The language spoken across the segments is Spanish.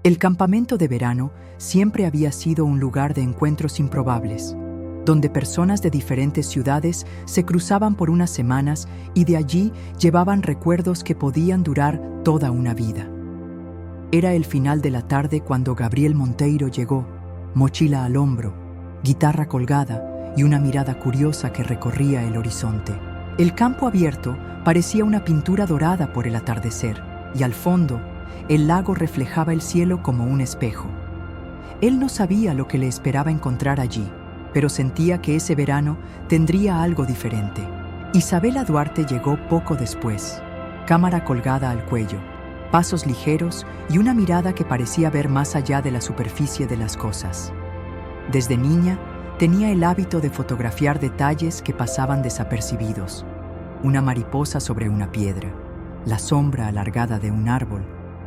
El campamento de verano siempre había sido un lugar de encuentros improbables, donde personas de diferentes ciudades se cruzaban por unas semanas y de allí llevaban recuerdos que podían durar toda una vida. Era el final de la tarde cuando Gabriel Monteiro llegó, mochila al hombro, guitarra colgada y una mirada curiosa que recorría el horizonte. El campo abierto parecía una pintura dorada por el atardecer, y al fondo, el lago reflejaba el cielo como un espejo. Él no sabía lo que le esperaba encontrar allí, pero sentía que ese verano tendría algo diferente. Isabela Duarte llegó poco después, cámara colgada al cuello, pasos ligeros y una mirada que parecía ver más allá de la superficie de las cosas. Desde niña, tenía el hábito de fotografiar detalles que pasaban desapercibidos. Una mariposa sobre una piedra, la sombra alargada de un árbol,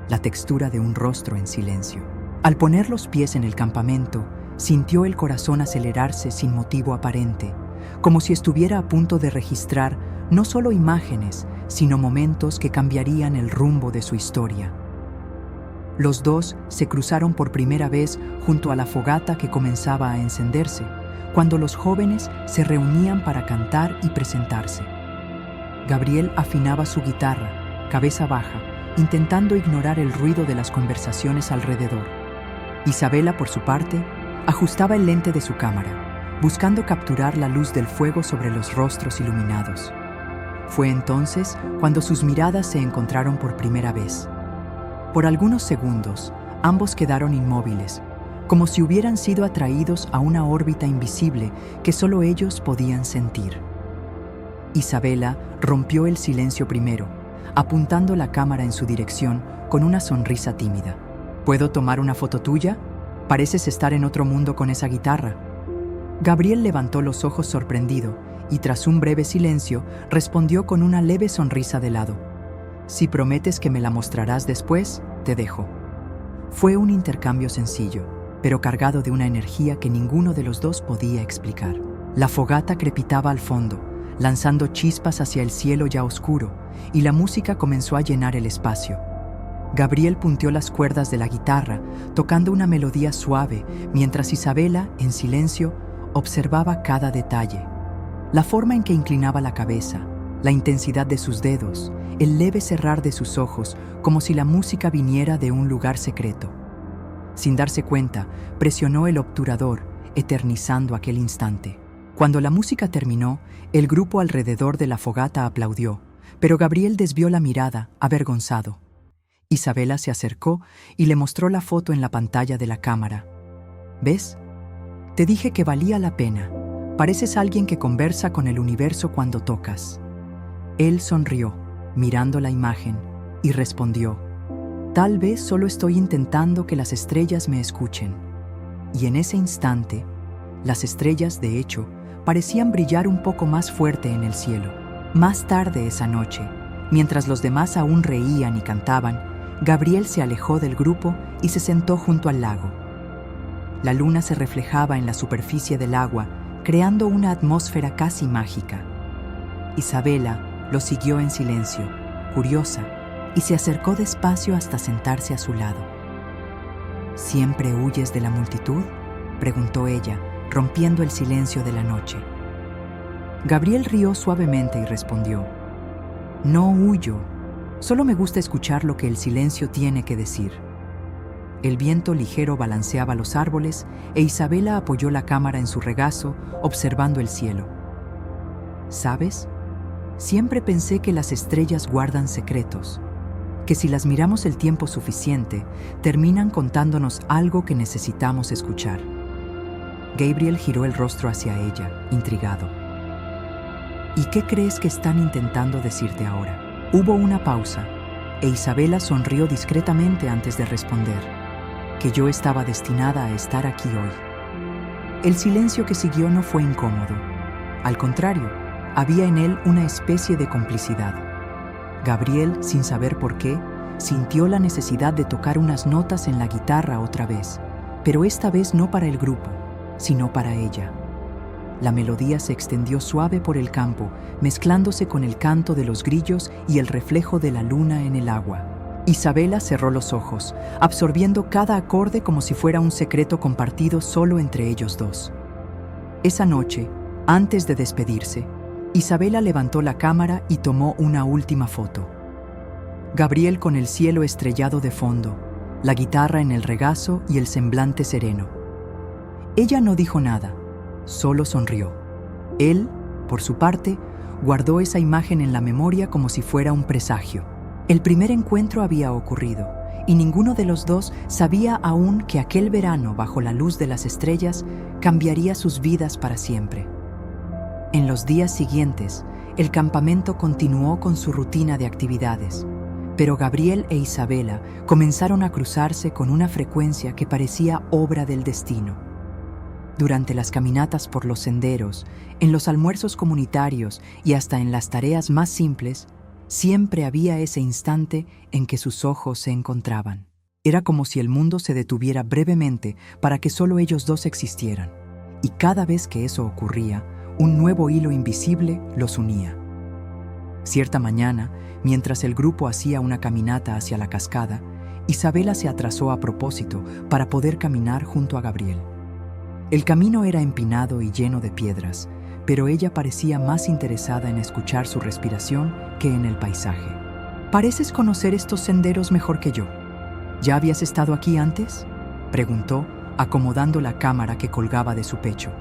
la textura de un rostro en silencio. Al poner los pies en el campamento, sintió el corazón acelerarse sin motivo aparente, como si estuviera a punto de registrar no solo imágenes, sino momentos que cambiarían el rumbo de su historia. Los dos se cruzaron por primera vez junto a la fogata que comenzaba a encenderse, cuando los jóvenes se reunían para cantar y presentarse. Gabriel afinaba su guitarra, cabeza baja, intentando ignorar el ruido de las conversaciones alrededor. Isabela, por su parte, ajustaba el lente de su cámara, buscando capturar la luz del fuego sobre los rostros iluminados. Fue entonces cuando sus miradas se encontraron por primera vez. Por algunos segundos, ambos quedaron inmóviles, como si hubieran sido atraídos a una órbita invisible que solo ellos podían sentir. Isabela rompió el silencio primero, apuntando la cámara en su dirección con una sonrisa tímida. ¿Puedo tomar una foto tuya? Pareces estar en otro mundo con esa guitarra. Gabriel levantó los ojos sorprendido y tras un breve silencio respondió con una leve sonrisa de lado. Si prometes que me la mostrarás después, te dejo. Fue un intercambio sencillo, pero cargado de una energía que ninguno de los dos podía explicar. La fogata crepitaba al fondo, lanzando chispas hacia el cielo ya oscuro, y la música comenzó a llenar el espacio. Gabriel punteó las cuerdas de la guitarra, tocando una melodía suave, mientras Isabela, en silencio, observaba cada detalle. La forma en que inclinaba la cabeza, la intensidad de sus dedos, el leve cerrar de sus ojos, como si la música viniera de un lugar secreto. Sin darse cuenta, presionó el obturador, eternizando aquel instante. Cuando la música terminó, el grupo alrededor de la fogata aplaudió, pero Gabriel desvió la mirada, avergonzado. Isabela se acercó y le mostró la foto en la pantalla de la cámara. ¿Ves? Te dije que valía la pena. Pareces alguien que conversa con el universo cuando tocas. Él sonrió, mirando la imagen, y respondió: tal vez solo estoy intentando que las estrellas me escuchen. Y en ese instante, las estrellas, de hecho, parecían brillar un poco más fuerte en el cielo. Más tarde esa noche, mientras los demás aún reían y cantaban, Gabriel se alejó del grupo y se sentó junto al lago. La luna se reflejaba en la superficie del agua, creando una atmósfera casi mágica. Isabela lo siguió en silencio, curiosa, y se acercó despacio hasta sentarse a su lado. ¿Siempre huyes de la multitud?, preguntó ella, rompiendo el silencio de la noche. Gabriel rió suavemente y respondió: no huyo, solo me gusta escuchar lo que el silencio tiene que decir. El viento ligero balanceaba los árboles e Isabela apoyó la cámara en su regazo, observando el cielo. ¿Sabes? Siempre pensé que las estrellas guardan secretos, que si las miramos el tiempo suficiente, terminan contándonos algo que necesitamos escuchar. Gabriel giró el rostro hacia ella, intrigado. ¿Y qué crees que están intentando decirte ahora? Hubo una pausa, e Isabela sonrió discretamente antes de responder: que yo estaba destinada a estar aquí hoy. El silencio que siguió no fue incómodo. Al contrario, había en él una especie de complicidad. Gabriel, sin saber por qué, sintió la necesidad de tocar unas notas en la guitarra otra vez, pero esta vez no para el grupo, sino para ella. La melodía se extendió suave por el campo, mezclándose con el canto de los grillos y el reflejo de la luna en el agua. Isabela cerró los ojos, absorbiendo cada acorde como si fuera un secreto compartido solo entre ellos dos. Esa noche, antes de despedirse, Isabela levantó la cámara y tomó una última foto. Gabriel con el cielo estrellado de fondo, la guitarra en el regazo y el semblante sereno. Ella no dijo nada, solo sonrió. Él, por su parte, guardó esa imagen en la memoria como si fuera un presagio. El primer encuentro había ocurrido, y ninguno de los dos sabía aún que aquel verano bajo la luz de las estrellas cambiaría sus vidas para siempre. En los días siguientes, el campamento continuó con su rutina de actividades, pero Gabriel e Isabela comenzaron a cruzarse con una frecuencia que parecía obra del destino. Durante las caminatas por los senderos, en los almuerzos comunitarios y hasta en las tareas más simples, siempre había ese instante en que sus ojos se encontraban. Era como si el mundo se detuviera brevemente para que solo ellos dos existieran. Y cada vez que eso ocurría, un nuevo hilo invisible los unía. Cierta mañana, mientras el grupo hacía una caminata hacia la cascada, Isabela se atrasó a propósito para poder caminar junto a Gabriel. El camino era empinado y lleno de piedras, pero ella parecía más interesada en escuchar su respiración que en el paisaje. «Pareces conocer estos senderos mejor que yo. ¿Ya habías estado aquí antes?», preguntó, acomodando la cámara que colgaba de su pecho.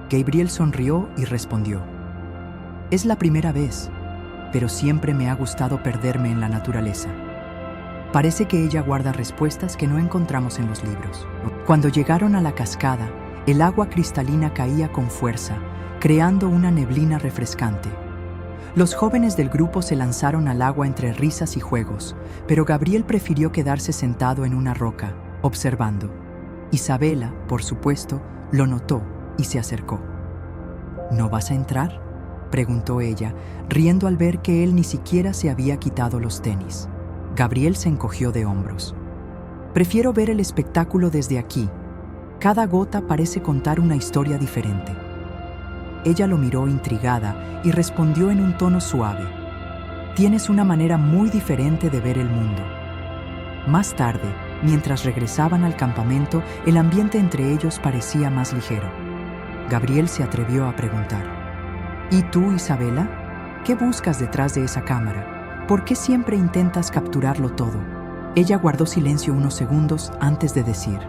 Gabriel sonrió y respondió: «Es la primera vez, pero siempre me ha gustado perderme en la naturaleza». Parece que ella guarda respuestas que no encontramos en los libros. Cuando llegaron a la cascada, el agua cristalina caía con fuerza, creando una neblina refrescante. Los jóvenes del grupo se lanzaron al agua entre risas y juegos, pero Gabriel prefirió quedarse sentado en una roca, observando. Isabela, por supuesto, lo notó y se acercó. «¿No vas a entrar?», preguntó ella, riendo al ver que él ni siquiera se había quitado los tenis. Gabriel se encogió de hombros. «Prefiero ver el espectáculo desde aquí. Cada gota parece contar una historia diferente». Ella lo miró intrigada y respondió en un tono suave: «Tienes una manera muy diferente de ver el mundo». Más tarde, mientras regresaban al campamento, el ambiente entre ellos parecía más ligero. Gabriel se atrevió a preguntar: «¿Y tú, Isabela? ¿Qué buscas detrás de esa cámara? ¿Por qué siempre intentas capturarlo todo?». Ella guardó silencio unos segundos antes de decir: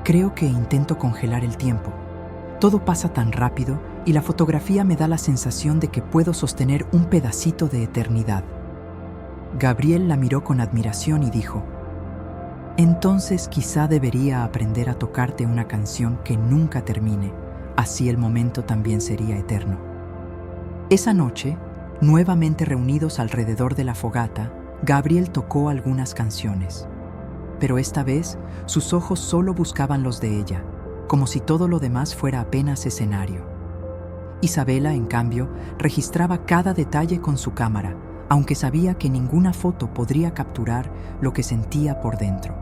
«Creo que intento congelar el tiempo. Todo pasa tan rápido y la fotografía me da la sensación de que puedo sostener un pedacito de eternidad». Gabriel la miró con admiración y dijo: «Entonces quizá debería aprender a tocarte una canción que nunca termine, así el momento también sería eterno». Esa noche, nuevamente reunidos alrededor de la fogata, Gabriel tocó algunas canciones. Pero esta vez, sus ojos solo buscaban los de ella, como si todo lo demás fuera apenas escenario. Isabela, en cambio, registraba cada detalle con su cámara, aunque sabía que ninguna foto podría capturar lo que sentía por dentro.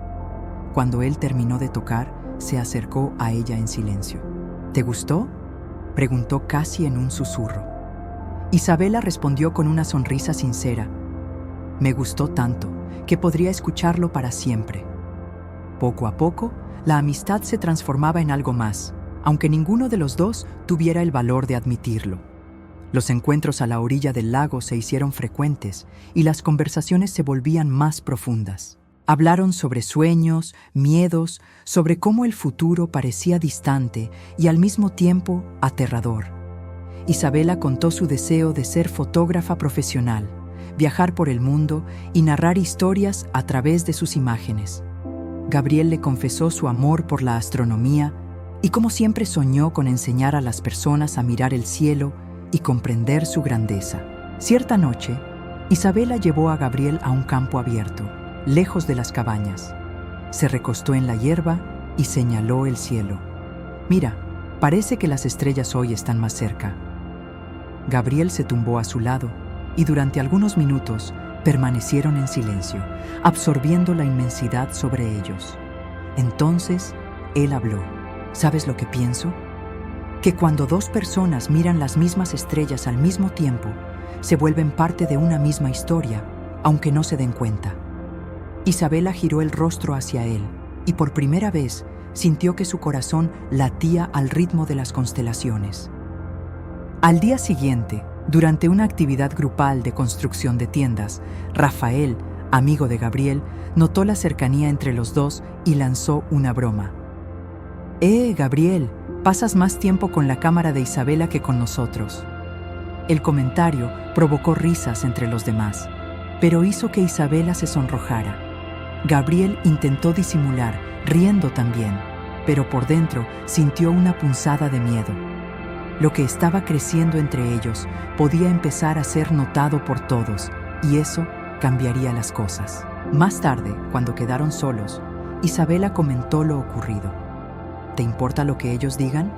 Cuando él terminó de tocar, se acercó a ella en silencio. «¿Te gustó?», preguntó casi en un susurro. Isabela respondió con una sonrisa sincera: «Me gustó tanto que podría escucharlo para siempre». Poco a poco, la amistad se transformaba en algo más, aunque ninguno de los dos tuviera el valor de admitirlo. Los encuentros a la orilla del lago se hicieron frecuentes y las conversaciones se volvían más profundas. Hablaron sobre sueños, miedos, sobre cómo el futuro parecía distante y al mismo tiempo aterrador. Isabela contó su deseo de ser fotógrafa profesional, viajar por el mundo y narrar historias a través de sus imágenes. Gabriel le confesó su amor por la astronomía y como siempre soñó con enseñar a las personas a mirar el cielo y comprender su grandeza. Cierta noche, Isabela llevó a Gabriel a un campo abierto, lejos de las cabañas. Se recostó en la hierba y señaló el cielo. «Mira, parece que las estrellas hoy están más cerca». Gabriel se tumbó a su lado y durante algunos minutos permanecieron en silencio, absorbiendo la inmensidad sobre ellos. Entonces, él habló: «¿Sabes lo que pienso? Que cuando dos personas miran las mismas estrellas al mismo tiempo, se vuelven parte de una misma historia, aunque no se den cuenta». Isabela giró el rostro hacia él y por primera vez sintió que su corazón latía al ritmo de las constelaciones. Al día siguiente, durante una actividad grupal de construcción de tiendas, Rafael, amigo de Gabriel, notó la cercanía entre los dos y lanzó una broma. Gabriel, pasas más tiempo con la cámara de Isabela que con nosotros. El comentario provocó risas entre los demás, pero hizo que Isabela se sonrojara. Gabriel intentó disimular, riendo también, pero por dentro sintió una punzada de miedo. Lo que estaba creciendo entre ellos podía empezar a ser notado por todos, y eso cambiaría las cosas. Más tarde, cuando quedaron solos, Isabela comentó lo ocurrido. ¿Te importa lo que ellos digan?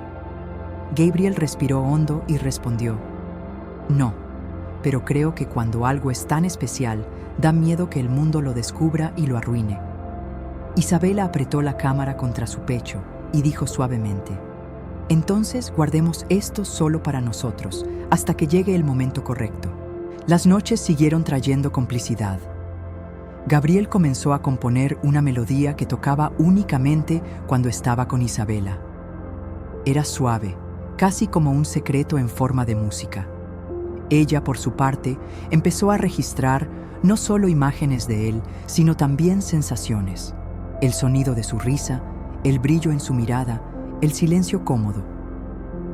Gabriel respiró hondo y respondió: no, pero creo que cuando algo es tan especial, da miedo que el mundo lo descubra y lo arruine. Isabela apretó la cámara contra su pecho y dijo suavemente: entonces guardemos esto solo para nosotros, hasta que llegue el momento correcto. Las noches siguieron trayendo complicidad. Gabriel comenzó a componer una melodía que tocaba únicamente cuando estaba con Isabela. Era suave, casi como un secreto en forma de música. Ella, por su parte, empezó a registrar no solo imágenes de él, sino también sensaciones. El sonido de su risa, el brillo en su mirada, el silencio cómodo.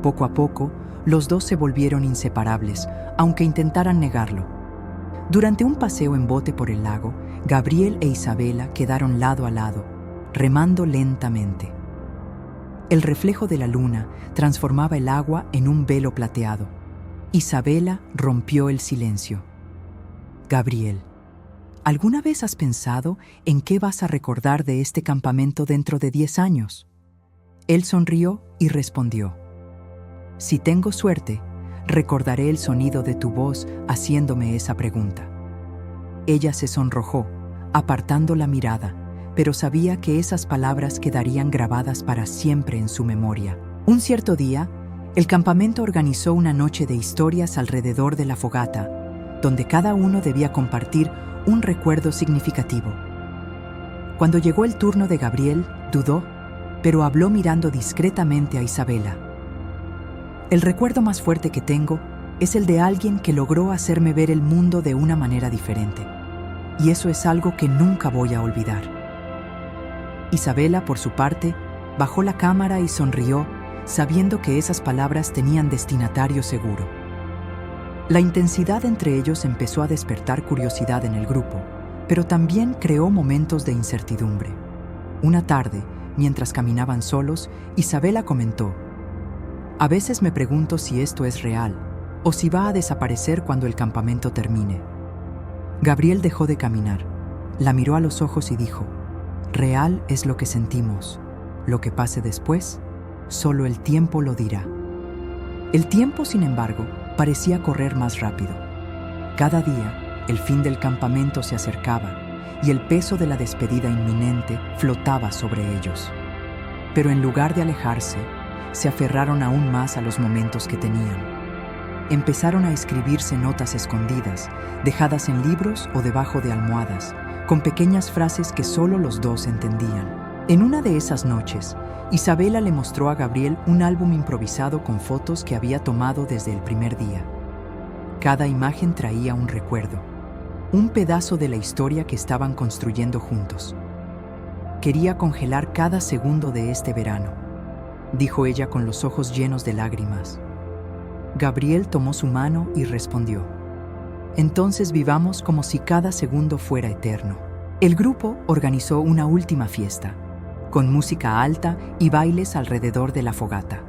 Poco a poco, los dos se volvieron inseparables, aunque intentaran negarlo. Durante un paseo en bote por el lago, Gabriel e Isabela quedaron lado a lado, remando lentamente. El reflejo de la luna transformaba el agua en un velo plateado. Isabela rompió el silencio. Gabriel, ¿alguna vez has pensado en qué vas a recordar de este campamento dentro de 10 años? Él sonrió y respondió: si tengo suerte, recordaré el sonido de tu voz haciéndome esa pregunta. Ella se sonrojó, apartando la mirada, pero sabía que esas palabras quedarían grabadas para siempre en su memoria. Un cierto día, el campamento organizó una noche de historias alrededor de la fogata, donde cada uno debía compartir un recuerdo significativo. Cuando llegó el turno de Gabriel, dudó, pero habló mirando discretamente a Isabela. El recuerdo más fuerte que tengo es el de alguien que logró hacerme ver el mundo de una manera diferente. Y eso es algo que nunca voy a olvidar. Isabela, por su parte, bajó la cámara y sonrió, sabiendo que esas palabras tenían destinatario seguro. La intensidad entre ellos empezó a despertar curiosidad en el grupo, pero también creó momentos de incertidumbre. Una tarde, mientras caminaban solos, Isabela comentó: a veces me pregunto si esto es real, o si va a desaparecer cuando el campamento termine. Gabriel dejó de caminar, la miró a los ojos y dijo: real es lo que sentimos. Lo que pase después, solo el tiempo lo dirá. El tiempo, sin embargo, parecía correr más rápido. Cada día, el fin del campamento se acercaba y el peso de la despedida inminente flotaba sobre ellos. Pero en lugar de alejarse, se aferraron aún más a los momentos que tenían. Empezaron a escribirse notas escondidas, dejadas en libros o debajo de almohadas, con pequeñas frases que solo los dos entendían. En una de esas noches, Isabela le mostró a Gabriel un álbum improvisado con fotos que había tomado desde el primer día. Cada imagen traía un recuerdo, un pedazo de la historia que estaban construyendo juntos. Quería congelar cada segundo de este verano, dijo ella con los ojos llenos de lágrimas. Gabriel tomó su mano y respondió: entonces vivamos como si cada segundo fuera eterno. El grupo organizó una última fiesta, con música alta y bailes alrededor de la fogata.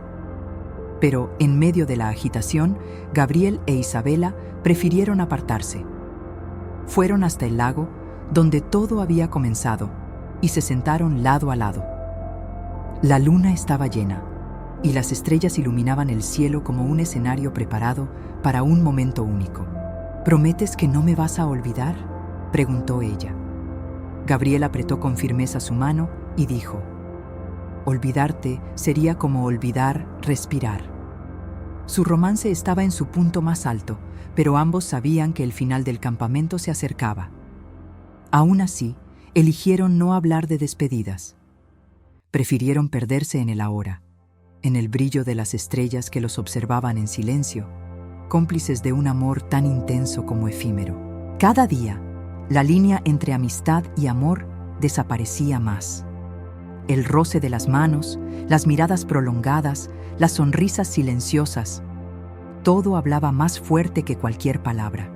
Pero, en medio de la agitación, Gabriel e Isabela prefirieron apartarse. Fueron hasta el lago, donde todo había comenzado, y se sentaron lado a lado. La luna estaba llena, y las estrellas iluminaban el cielo como un escenario preparado para un momento único. ¿Prometes que no me vas a olvidar?, preguntó ella. Gabriel apretó con firmeza su mano y dijo: olvidarte sería como olvidar respirar. Su romance estaba en su punto más alto, pero ambos sabían que el final del campamento se acercaba. Aún así, eligieron no hablar de despedidas. Prefirieron perderse en el ahora, en el brillo de las estrellas que los observaban en silencio, cómplices de un amor tan intenso como efímero. Cada día, la línea entre amistad y amor desaparecía más. El roce de las manos, las miradas prolongadas, las sonrisas silenciosas, todo hablaba más fuerte que cualquier palabra.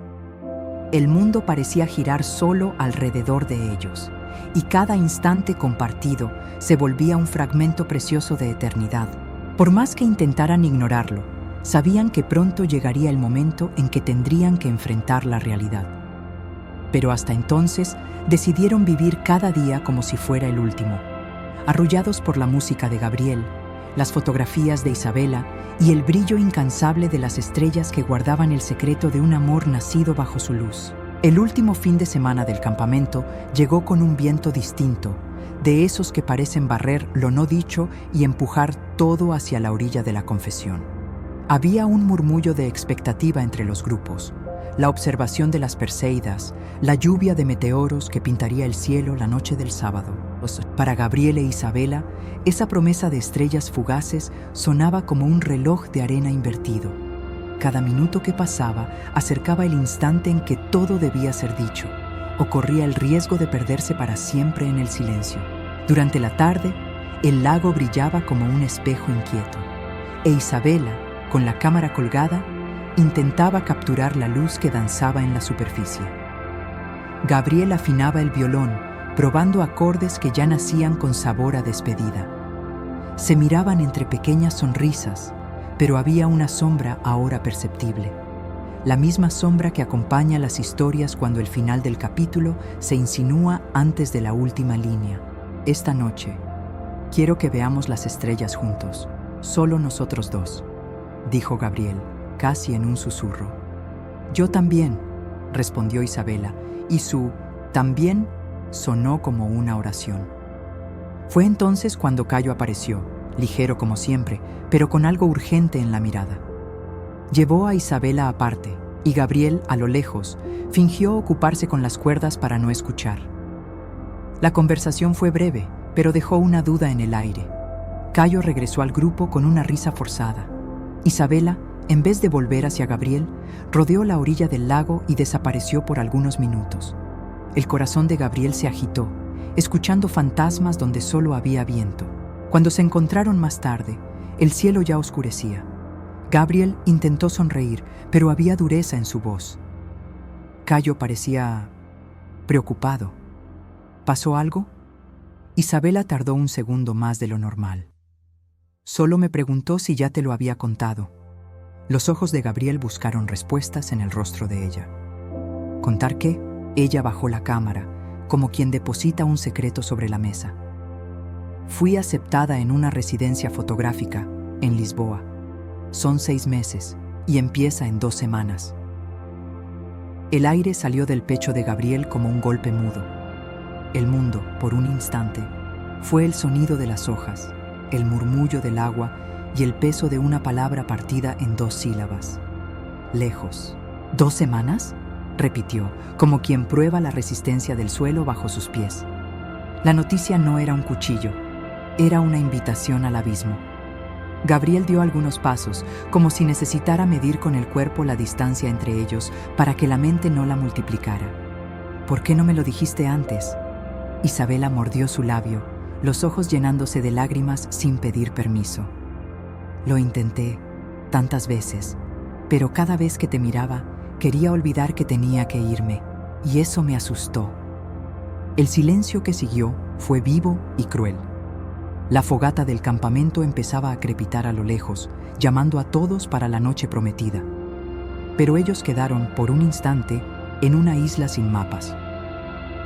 El mundo parecía girar solo alrededor de ellos, y cada instante compartido se volvía un fragmento precioso de eternidad. Por más que intentaran ignorarlo, sabían que pronto llegaría el momento en que tendrían que enfrentar la realidad. Pero hasta entonces decidieron vivir cada día como si fuera el último, arrullados por la música de Gabriel, las fotografías de Isabela y el brillo incansable de las estrellas que guardaban el secreto de un amor nacido bajo su luz. El último fin de semana del campamento llegó con un viento distinto, de esos que parecen barrer lo no dicho y empujar todo hacia la orilla de la confesión. Había un murmullo de expectativa entre los grupos, la observación de las Perseidas, la lluvia de meteoros que pintaría el cielo la noche del sábado. Para Gabriel e Isabela, esa promesa de estrellas fugaces sonaba como un reloj de arena invertido. Cada minuto que pasaba acercaba el instante en que todo debía ser dicho, o corría el riesgo de perderse para siempre en el silencio. Durante la tarde, el lago brillaba como un espejo inquieto, e Isabela, con la cámara colgada, intentaba capturar la luz que danzaba en la superficie. Gabriel afinaba el violón, probando acordes que ya nacían con sabor a despedida. Se miraban entre pequeñas sonrisas, pero había una sombra ahora perceptible. La misma sombra que acompaña las historias cuando el final del capítulo se insinúa antes de la última línea. Esta noche, quiero que veamos las estrellas juntos, solo nosotros dos, dijo Gabriel, casi en un susurro. Yo también, respondió Isabela, y su también sonó como una oración. Fue entonces cuando Cayo apareció, ligero como siempre, pero con algo urgente en la mirada. Llevó a Isabela aparte, y Gabriel, a lo lejos, fingió ocuparse con las cuerdas para no escuchar. La conversación fue breve, pero dejó una duda en el aire. Cayo regresó al grupo con una risa forzada. Isabela, en vez de volver hacia Gabriel, rodeó la orilla del lago y desapareció por algunos minutos. El corazón de Gabriel se agitó, escuchando fantasmas donde solo había viento. Cuando se encontraron más tarde, el cielo ya oscurecía. Gabriel intentó sonreír, pero había dureza en su voz. Cayo parecía preocupado. ¿Pasó algo? Isabela tardó un segundo más de lo normal. Solo me preguntó si ya te lo había contado. Los ojos de Gabriel buscaron respuestas en el rostro de ella. ¿Contar qué? Ella bajó la cámara, como quien deposita un secreto sobre la mesa. Fui aceptada en una residencia fotográfica, en Lisboa. Son 6 meses, y empieza en 2 semanas. El aire salió del pecho de Gabriel como un golpe mudo. El mundo, por un instante, fue el sonido de las hojas, el murmullo del agua y el peso de una palabra partida en 2 sílabas. Lejos. ¿2 semanas? Repitió, como quien prueba la resistencia del suelo bajo sus pies. La noticia no era un cuchillo, era una invitación al abismo. Gabriel dio algunos pasos, como si necesitara medir con el cuerpo la distancia entre ellos para que la mente no la multiplicara. ¿Por qué no me lo dijiste antes? Isabela mordió su labio, los ojos llenándose de lágrimas sin pedir permiso. Lo intenté, tantas veces, pero cada vez que te miraba, quería olvidar que tenía que irme, y eso me asustó. El silencio que siguió fue vivo y cruel. La fogata del campamento empezaba a crepitar a lo lejos, llamando a todos para la noche prometida. Pero ellos quedaron, por un instante, en una isla sin mapas.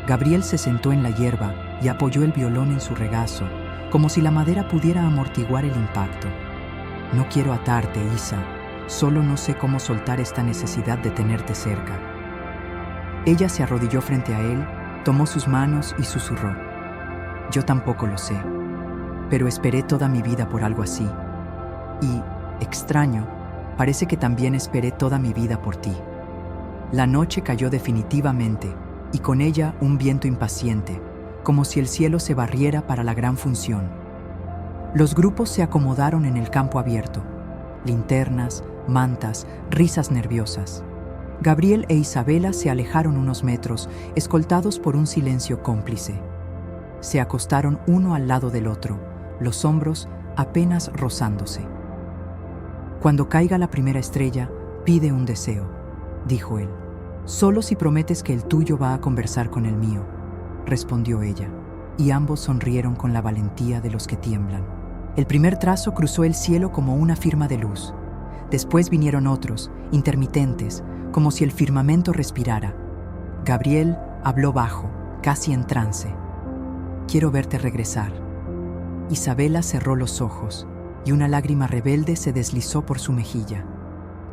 Gabriel se sentó en la hierba y apoyó el violón en su regazo, como si la madera pudiera amortiguar el impacto. No quiero atarte, Isa, solo no sé cómo soltar esta necesidad de tenerte cerca. Ella se arrodilló frente a él, tomó sus manos y susurró. Yo tampoco lo sé, pero esperé toda mi vida por algo así. Y, extraño, parece que también esperé toda mi vida por ti. La noche cayó definitivamente, y con ella un viento impaciente, como si el cielo se barriera para la gran función. Los grupos se acomodaron en el campo abierto. Linternas, mantas, risas nerviosas. Gabriel e Isabela se alejaron unos metros, escoltados por un silencio cómplice. Se acostaron uno al lado del otro, los hombros apenas rozándose. «Cuando caiga la primera estrella, pide un deseo», dijo él. «Solo si prometes que el tuyo va a conversar con el mío», respondió ella, y ambos sonrieron con la valentía de los que tiemblan. El primer trazo cruzó el cielo como una firma de luz. Después vinieron otros, intermitentes, como si el firmamento respirara. Gabriel habló bajo, casi en trance. «Quiero verte regresar». Isabela cerró los ojos, y una lágrima rebelde se deslizó por su mejilla.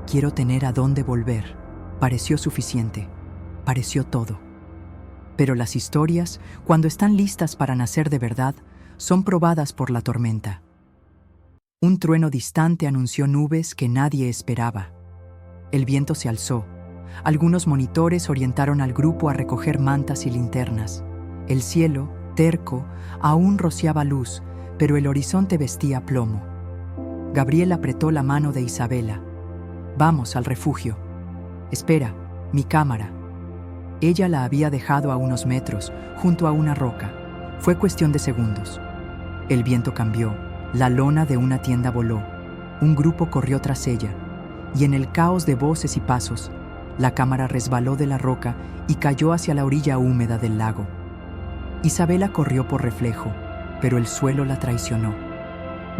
«Quiero tener a dónde volver». Pareció suficiente, pareció todo. Pero las historias, cuando están listas para nacer de verdad, son probadas por la tormenta. Un trueno distante anunció nubes que nadie esperaba. El viento se alzó. Algunos monitores orientaron al grupo a recoger mantas y linternas. El cielo, terco, aún rociaba luz, pero el horizonte vestía plomo. Gabriel apretó la mano de Isabela. «Vamos al refugio». «Espera, mi cámara». Ella la había dejado a unos metros, junto a una roca. Fue cuestión de segundos. El viento cambió, la lona de una tienda voló. Un grupo corrió tras ella, y en el caos de voces y pasos, la cámara resbaló de la roca y cayó hacia la orilla húmeda del lago. Isabela corrió por reflejo, pero el suelo la traicionó.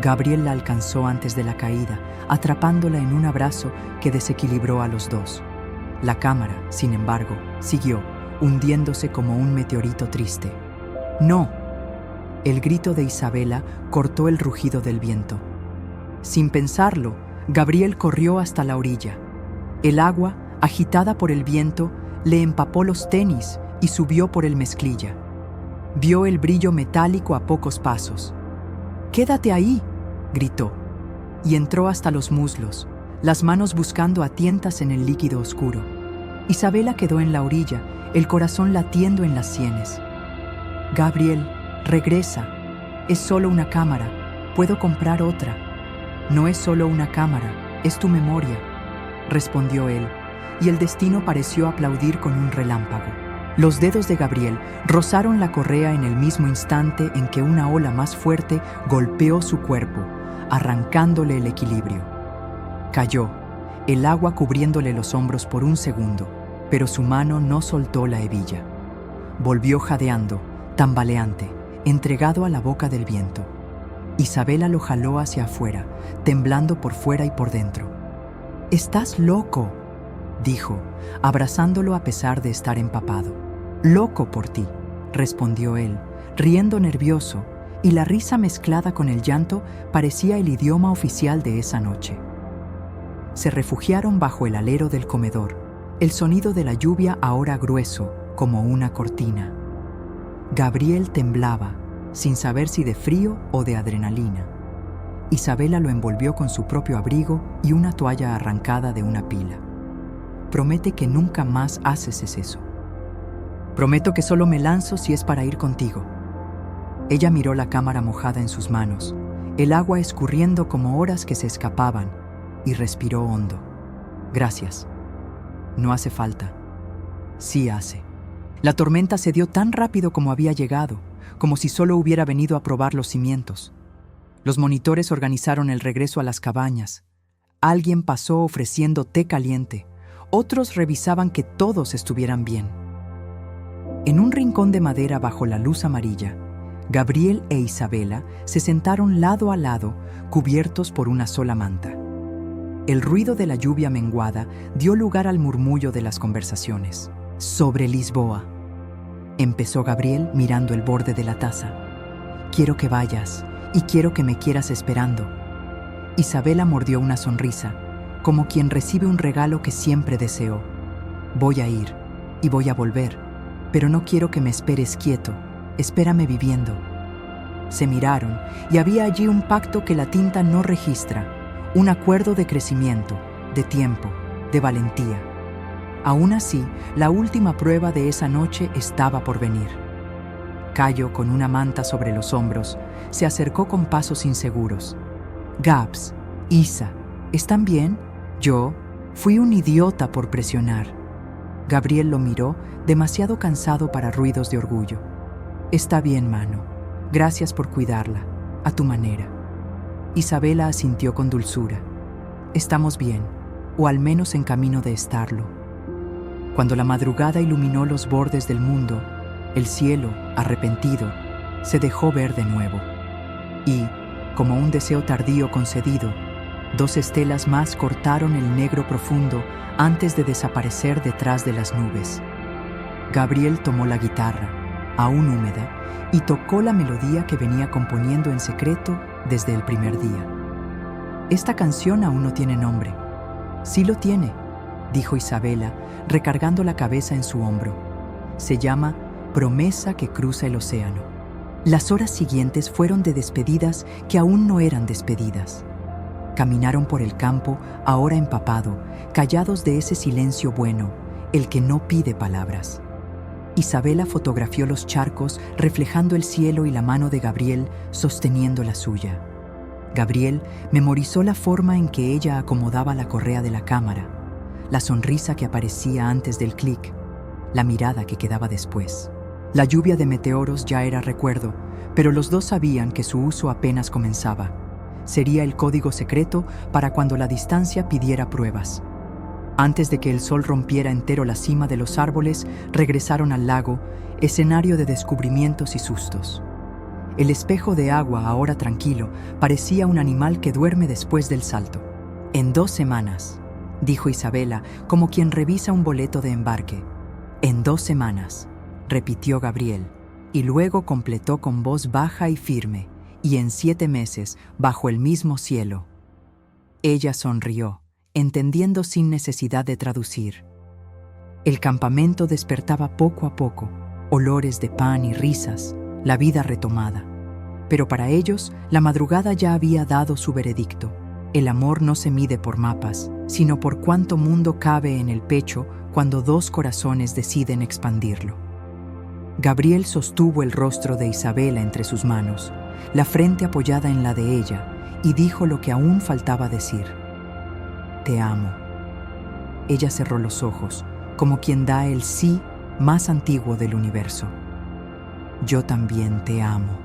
Gabriel la alcanzó antes de la caída, atrapándola en un abrazo que desequilibró a los dos. La cámara, sin embargo, siguió, hundiéndose como un meteorito triste. «¡No!». El grito de Isabela cortó el rugido del viento. Sin pensarlo, Gabriel corrió hasta la orilla. El agua, agitada por el viento, le empapó los tenis y subió por el mezclilla. Vio el brillo metálico a pocos pasos. «¡Quédate ahí!», gritó, y entró hasta los muslos, las manos buscando a tientas en el líquido oscuro. Isabela quedó en la orilla, el corazón latiendo en las sienes. «Gabriel, regresa. Es solo una cámara. Puedo comprar otra». «No es solo una cámara, es tu memoria», respondió él, y el destino pareció aplaudir con un relámpago. Los dedos de Gabriel rozaron la correa en el mismo instante en que una ola más fuerte golpeó su cuerpo, arrancándole el equilibrio. Cayó, el agua cubriéndole los hombros por un segundo, pero su mano no soltó la hebilla. Volvió jadeando, tambaleante, entregado a la boca del viento. Isabela lo jaló hacia afuera, temblando por fuera y por dentro. «¡Estás loco!», dijo, abrazándolo a pesar de estar empapado. «Loco por ti», respondió él, riendo nervioso, y la risa mezclada con el llanto parecía el idioma oficial de esa noche. Se refugiaron bajo el alero del comedor, el sonido de la lluvia ahora grueso, como una cortina. Gabriel temblaba, sin saber si de frío o de adrenalina. Isabela lo envolvió con su propio abrigo y una toalla arrancada de una pila. «Promete que nunca más haces eso». «Prometo que solo me lanzo si es para ir contigo». Ella miró la cámara mojada en sus manos, el agua escurriendo como horas que se escapaban, y respiró hondo. «Gracias. No hace falta». «Sí hace». La tormenta se dio tan rápido como había llegado, como si solo hubiera venido a probar los cimientos. Los monitores organizaron el regreso a las cabañas. Alguien pasó ofreciendo té caliente. Otros revisaban que todos estuvieran bien. En un rincón de madera bajo la luz amarilla, Gabriel e Isabela se sentaron lado a lado, cubiertos por una sola manta. El ruido de la lluvia menguada dio lugar al murmullo de las conversaciones. «Sobre Lisboa», empezó Gabriel mirando el borde de la taza. «Quiero que vayas y quiero que me quieras esperando». Isabela mordió una sonrisa, como quien recibe un regalo que siempre deseó. «Voy a ir y voy a volver, pero no quiero que me esperes quieto, espérame viviendo». Se miraron y había allí un pacto que la tinta no registra, un acuerdo de crecimiento, de tiempo, de valentía. Aún así, la última prueba de esa noche estaba por venir. Cayo, con una manta sobre los hombros, se acercó con pasos inseguros. «Gabs, Isa, ¿están bien? Yo fui un idiota por presionar». Gabriel lo miró, demasiado cansado para ruidos de orgullo. «Está bien, mano. Gracias por cuidarla, a tu manera». Isabela asintió con dulzura. «Estamos bien, o al menos en camino de estarlo». Cuando la madrugada iluminó los bordes del mundo, el cielo, arrepentido, se dejó ver de nuevo. Y, como un deseo tardío concedido, 2 estelas más cortaron el negro profundo antes de desaparecer detrás de las nubes. Gabriel tomó la guitarra, aún húmeda, y tocó la melodía que venía componiendo en secreto desde el primer día. «Esta canción aún no tiene nombre». «Sí lo tiene», dijo Isabela, recargando la cabeza en su hombro. «Se llama Promesa que cruza el océano». Las horas siguientes fueron de despedidas que aún no eran despedidas. Caminaron por el campo, ahora empapado, callados de ese silencio bueno, el que no pide palabras. Isabela fotografió los charcos, reflejando el cielo y la mano de Gabriel sosteniendo la suya. Gabriel memorizó la forma en que ella acomodaba la correa de la cámara, la sonrisa que aparecía antes del clic, la mirada que quedaba después. La lluvia de meteoros ya era recuerdo, pero los dos sabían que su uso apenas comenzaba. Sería el código secreto para cuando la distancia pidiera pruebas. Antes de que el sol rompiera entero la cima de los árboles, regresaron al lago, escenario de descubrimientos y sustos. El espejo de agua, ahora tranquilo, parecía un animal que duerme después del salto. «En 2 semanas», dijo Isabela, como quien revisa un boleto de embarque. «En 2 semanas», repitió Gabriel, y luego completó con voz baja y firme, «y en 7 meses, bajo el mismo cielo». Ella sonrió, entendiendo sin necesidad de traducir. El campamento despertaba poco a poco, olores de pan y risas, la vida retomada. Pero para ellos, la madrugada ya había dado su veredicto. El amor no se mide por mapas, sino por cuánto mundo cabe en el pecho cuando 2 corazones deciden expandirlo. Gabriel sostuvo el rostro de Isabela entre sus manos, la frente apoyada en la de ella, y dijo lo que aún faltaba decir. «Te amo». Ella cerró los ojos, como quien da el sí más antiguo del universo. «Yo también te amo».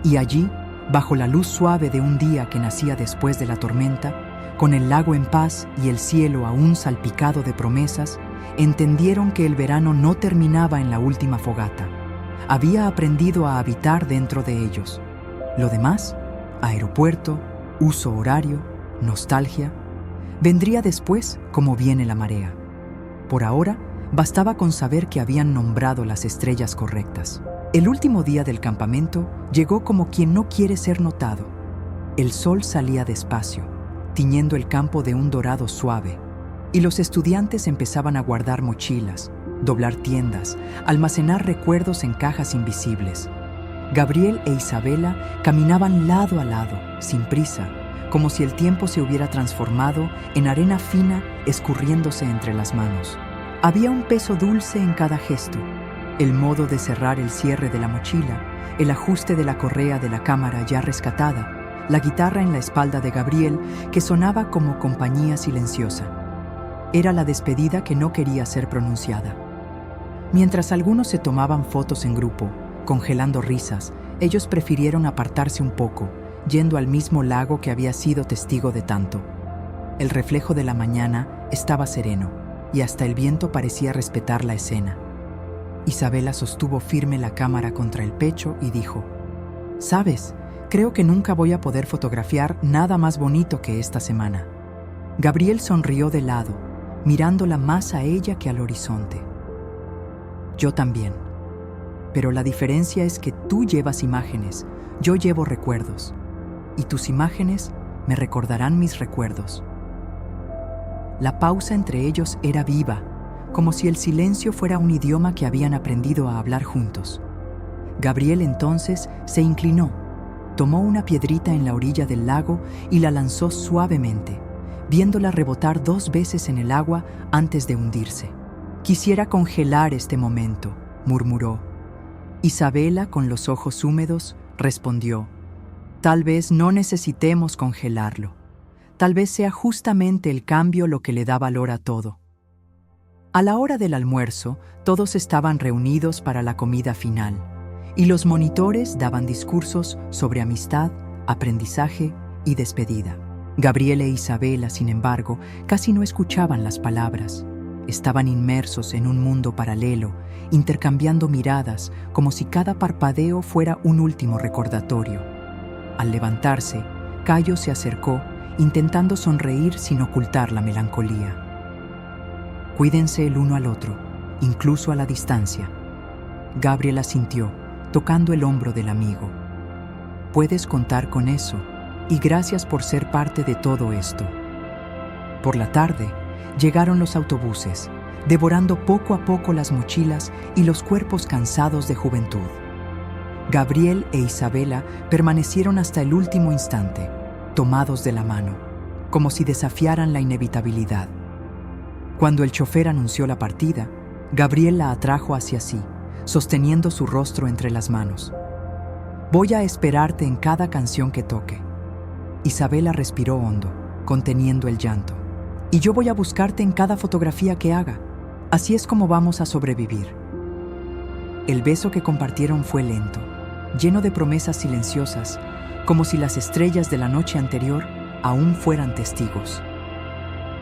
Y allí, bajo la luz suave de un día que nacía después de la tormenta, con el lago en paz y el cielo aún salpicado de promesas, entendieron que el verano no terminaba en la última fogata. Había aprendido a habitar dentro de ellos. Lo demás, aeropuerto, uso horario, nostalgia, vendría después como viene la marea. Por ahora, bastaba con saber que habían nombrado las estrellas correctas. El último día del campamento llegó como quien no quiere ser notado. El sol salía despacio, tiñendo el campo de un dorado suave, y los estudiantes empezaban a guardar mochilas, doblar tiendas, almacenar recuerdos en cajas invisibles. Gabriel e Isabela caminaban lado a lado, sin prisa, como si el tiempo se hubiera transformado en arena fina escurriéndose entre las manos. Había un peso dulce en cada gesto, el modo de cerrar el cierre de la mochila, el ajuste de la correa de la cámara ya rescatada, la guitarra en la espalda de Gabriel que sonaba como compañía silenciosa. Era la despedida que no quería ser pronunciada. Mientras algunos se tomaban fotos en grupo, congelando risas, ellos prefirieron apartarse un poco, yendo al mismo lago que había sido testigo de tanto. El reflejo de la mañana estaba sereno, y hasta el viento parecía respetar la escena. Isabela sostuvo firme la cámara contra el pecho y dijo: «¿Sabes? Creo que nunca voy a poder fotografiar nada más bonito que esta semana». Gabriel sonrió de lado, mirándola más a ella que al horizonte. «Yo también. Pero la diferencia es que tú llevas imágenes, yo llevo recuerdos. Y tus imágenes me recordarán mis recuerdos». La pausa entre ellos era viva, como si el silencio fuera un idioma que habían aprendido a hablar juntos. Gabriel entonces se inclinó, tomó una piedrita en la orilla del lago y la lanzó suavemente, viéndola rebotar 2 veces en el agua antes de hundirse. «Quisiera congelar este momento», murmuró. Isabela, con los ojos húmedos, respondió: «Tal vez no necesitemos congelarlo. Tal vez sea justamente el cambio lo que le da valor a todo». A la hora del almuerzo, todos estaban reunidos para la comida final, y los monitores daban discursos sobre amistad, aprendizaje y despedida. Gabriel e Isabela, sin embargo, casi no escuchaban las palabras. Estaban inmersos en un mundo paralelo, intercambiando miradas como si cada parpadeo fuera un último recordatorio. Al levantarse, Cayo se acercó, intentando sonreír sin ocultar la melancolía. «Cuídense el uno al otro, incluso a la distancia». Gabriel asintió, tocando el hombro del amigo. «Puedes contar con eso, y gracias por ser parte de todo esto». Por la tarde, llegaron los autobuses, devorando poco a poco las mochilas y los cuerpos cansados de juventud. Gabriel e Isabela permanecieron hasta el último instante, tomados de la mano, como si desafiaran la inevitabilidad. Cuando el chofer anunció la partida, Gabriel la atrajo hacia sí, sosteniendo su rostro entre las manos. «Voy a esperarte en cada canción que toque». Isabela respiró hondo, conteniendo el llanto. «Y yo voy a buscarte en cada fotografía que haga. Así es como vamos a sobrevivir». El beso que compartieron fue lento, lleno de promesas silenciosas, como si las estrellas de la noche anterior aún fueran testigos.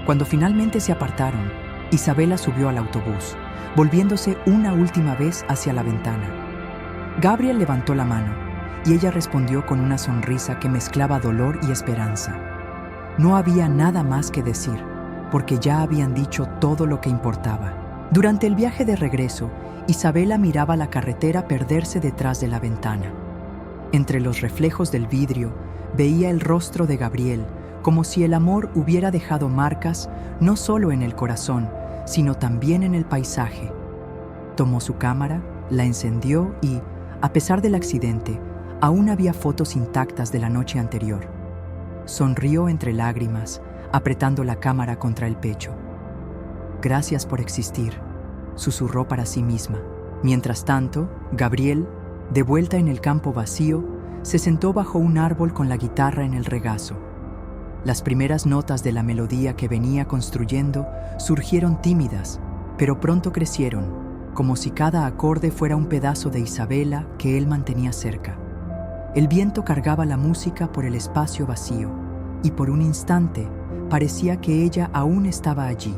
Cuando finalmente se apartaron, Isabela subió al autobús, volviéndose una última vez hacia la ventana. Gabriel levantó la mano, y ella respondió con una sonrisa que mezclaba dolor y esperanza. No había nada más que decir, porque ya habían dicho todo lo que importaba. Durante el viaje de regreso, Isabela miraba la carretera perderse detrás de la ventana. Entre los reflejos del vidrio, veía el rostro de Gabriel, como si el amor hubiera dejado marcas no solo en el corazón, sino también en el paisaje. Tomó su cámara, la encendió y, a pesar del accidente, aún había fotos intactas de la noche anterior. Sonrió entre lágrimas, apretando la cámara contra el pecho. «Gracias por existir», susurró para sí misma. Mientras tanto, Gabriel, de vuelta en el campo vacío, se sentó bajo un árbol con la guitarra en el regazo. Las primeras notas de la melodía que venía construyendo surgieron tímidas, pero pronto crecieron, como si cada acorde fuera un pedazo de Isabela que él mantenía cerca. El viento cargaba la música por el espacio vacío, y por un instante parecía que ella aún estaba allí,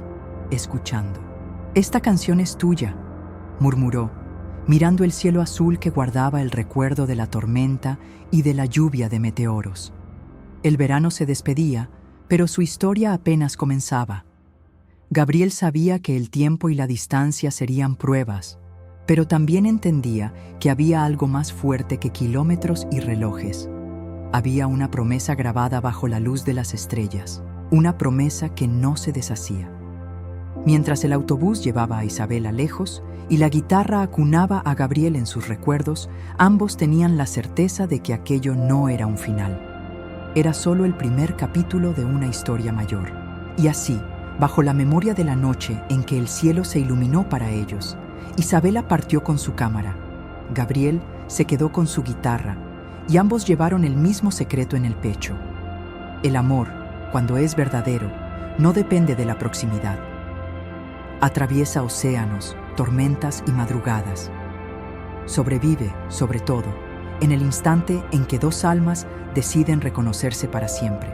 escuchando. «Esta canción es tuya», murmuró, mirando el cielo azul que guardaba el recuerdo de la tormenta y de la lluvia de meteoros. El verano se despedía, pero su historia apenas comenzaba. Gabriel sabía que el tiempo y la distancia serían pruebas, pero también entendía que había algo más fuerte que kilómetros y relojes. Había una promesa grabada bajo la luz de las estrellas, una promesa que no se deshacía. Mientras el autobús llevaba a Isabela lejos y la guitarra acunaba a Gabriel en sus recuerdos, ambos tenían la certeza de que aquello no era un final. Era solo el primer capítulo de una historia mayor. Y así, bajo la memoria de la noche en que el cielo se iluminó para ellos, Isabela partió con su cámara, Gabriel se quedó con su guitarra, y ambos llevaron el mismo secreto en el pecho. El amor, cuando es verdadero, no depende de la proximidad. Atraviesa océanos, tormentas y madrugadas. Sobrevive, sobre todo, en el instante en que dos almas deciden reconocerse para siempre.